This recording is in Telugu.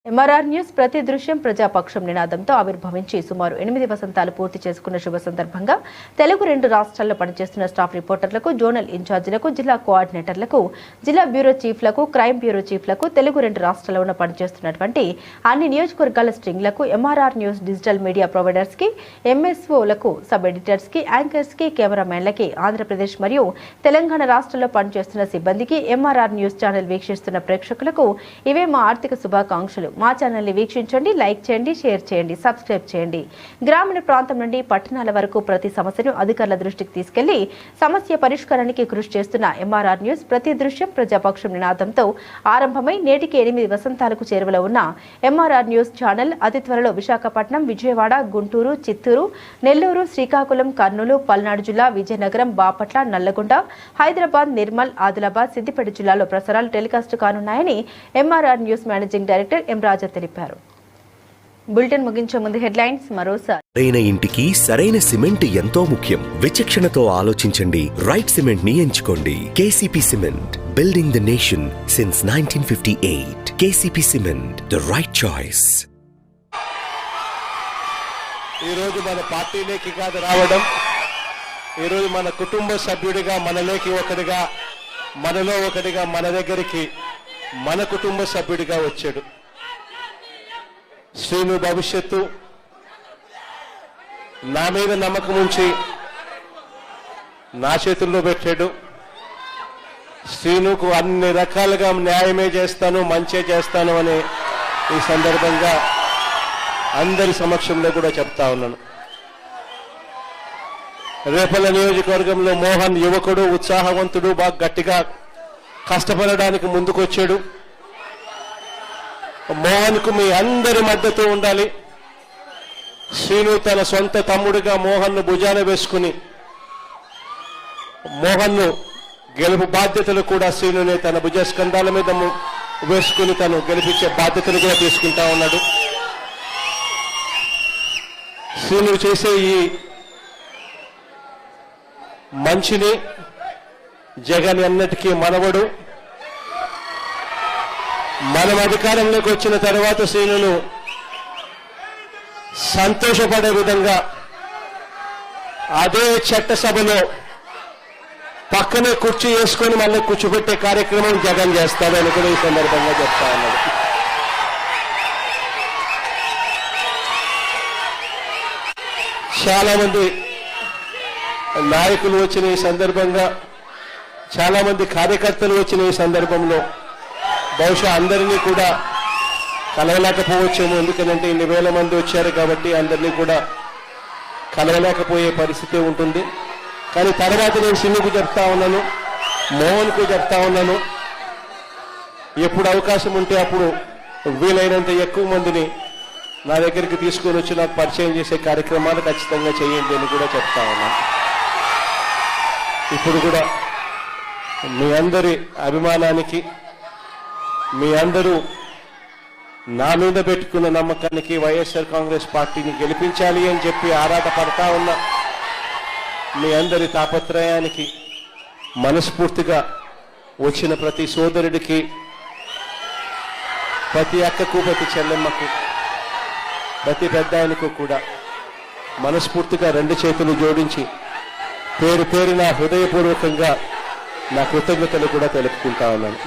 ఎంఆర్ఆర్ న్యూస్ ప్రతి దృశ్యం ప్రజాపక్షం నినాదంతో ఆవిర్భవించి సుమారు 8 వసంతాలు పూర్తి చేసుకున్న శుభ సందర్భంగా తెలుగు 2 రాష్ట్రాల్లో పనిచేస్తున్న స్టాఫ్ రిపోర్టర్లకు, జోనల్ ఇన్ఛార్జీలకు, జిల్లా కోఆర్డినేటర్లకు, జిల్లా బ్యూరో చీఫ్లకు, క్రైమ్ బ్యూరో చీఫ్లకు, తెలుగు 2 రాష్ట్రాల్లో పనిచేస్తున్నటువంటి అన్ని నియోజకవర్గాల స్ట్రింగ్లకు, MRR news digital media providers కి, ఎంఎస్ఓలకు, సబ్ ఎడిటర్స్ కి, యాంకర్స్ కి, కెమెరామెన్లకి, ఆంధ్రప్రదేశ్ మరియు తెలంగాణ రాష్ట్రాల్లో పనిచేస్తున్న సిబ్బందికి, ఎంఆర్ఆర్ న్యూస్ ఛానల్ వీక్షిస్తున్న ప్రేక్షకులకు ఇవే మా ఆర్థిక శుభాకాంక్షలు. మా ఛానల్ని వీక్షించండి, లైక్ చేయండి, షేర్ చేయండి, సబ్స్క్రైబ్ చేయండి. గ్రామీణ ప్రాంతం నుండి పట్టణాల వరకు ప్రతి సమస్యను అధికారుల దృష్టికి తీసుకెళ్లి సమస్య పరిష్కారానికి కృషి చేస్తున్న ఎంఆర్ఆర్ న్యూస్ ప్రతి దృశ్యం ప్రజాపక్షం నినాదంతో ఆరంభమై నేటికి 8 వసంతాలకు చేరువలో ఉన్న ఎంఆర్ఆర్ న్యూస్ ఛానల్ అతి త్వరలో విశాఖపట్నం, విజయవాడ, గుంటూరు, చిత్తూరు, నెల్లూరు, శ్రీకాకుళం, కర్నూలు, పల్నాడు జిల్లా, విజయనగరం, బాపట్ల, నల్లగొండ, హైదరాబాద్, నిర్మల్, ఆదిలాబాద్, సిద్దిపేట జిల్లాలో ప్రసారాలు టెలికాస్ట్ కానున్నాయని MRR news managing director M Raja తెలిపారు. బులెటిన్ ముగించే ముందు హెడ్లైన్స్ మరోసారి. సరైన ఇంటికి సరైన సిమెంట్ ఎంతో ముఖ్యం. విచక్షణతో ఆలోచించండి. రైట్ సిమెంట్ ని ఎంచుకోండి. KCP cement, building the nation since 1958. KCP cement, the right choice. ఈ రోజు మన పార్టీలోకి కాదు రావడం, ఈ రోజు మన కుటుంబ సభ్యుడిగా, మనలోకి ఒకటిగా, మనలో ఒకటిగా, మన దగ్గరికి మన కుటుంబ సభ్యుడిగా వచ్చాడు. శ్రీను భవిష్యత్తు నా మీద నమ్మకం ఉంచి నా చేతుల్లో పెట్టాడు. శ్రీనుకు అన్ని రకాలుగా న్యాయమే చేస్తాను, మంచే చేస్తాను అని ఈ సందర్భంగా అందరి సమక్షంలో కూడా చెప్తా ఉన్నాను. రేపల్ల నియోజకవర్గంలో మోహన్ యువకుడు, ఉత్సాహవంతుడు, బాగా గట్టిగా కష్టపడడానికి ముందుకొచ్చాడు. మోహన్కు మీ అందరి మద్దతు ఉండాలి. శ్రీను తన సొంత తమ్ముడిగా మోహన్ను భుజాన వేసుకుని మోహన్ను గెలుపు బాధ్యతలు కూడా శ్రీనునే తన భుజస్కంధాల మీద వేసుకుని తను గెలిపించే బాధ్యతలు కూడా తీసుకుంటా ఉన్నాడు. శ్రీను చేసే ఈ మంచిని జగన్ అన్నిటికీ మనవడు. మనం అధికారంలోకి వచ్చిన తర్వాత శ్రీనును సంతోషపడే విధంగా అదే చట్టసభలో పక్కనే కుర్చీ వేసుకొని మళ్ళీ కూర్చోబెట్టే కార్యక్రమం జగన్ చేస్తాడని కూడా ఈ సందర్భంగా చెప్తా ఉన్నాడు. చాలా మంది నాయకులు వచ్చిన ఈ సందర్భంగా, చాలా మంది కార్యకర్తలు వచ్చిన ఈ సందర్భంలో బహుశా అందరినీ కూడా కలవలేకపోవచ్చేమో. ఎందుకంటే ఇన్ని వేల మంది వచ్చారు కాబట్టి అందరినీ కూడా కలవలేకపోయే పరిస్థితి ఉంటుంది. కానీ తర్వాత నేను సిన్నుకు చెప్తా ఉన్నాను, మోహన్కు చెప్తా ఉన్నాను, ఎప్పుడు అవకాశం ఉంటే అప్పుడు వీలైనంత ఎక్కువ మందిని నా దగ్గరికి తీసుకొని వచ్చి నాకు పరిచయం చేసే కార్యక్రమాలు ఖచ్చితంగా చేయండి అని కూడా చెప్తా ఉన్నాను. ఇప్పుడు కూడా మీ అందరి అభిమానానికి, మీ అందరూ నా మీద పెట్టుకున్న నమ్మకానికి, వైఎస్ఆర్ కాంగ్రెస్ పార్టీని గెలిపించాలి అని చెప్పి ఆరాట పడతా ఉన్న మీ అందరి తాపత్రయానికి మనస్ఫూర్తిగా వచ్చిన ప్రతి సోదరుడికి, ప్రతి అక్కకు, ప్రతి చెల్లెమ్మకు, ప్రతి పెద్ద ఆయనకు కూడా మనస్ఫూర్తిగా 2 చేతులు జోడించి పేరు పేరున హృదయపూర్వకంగా నా కృతజ్ఞతలు కూడా తెలుపుకుంటా ఉన్నాను.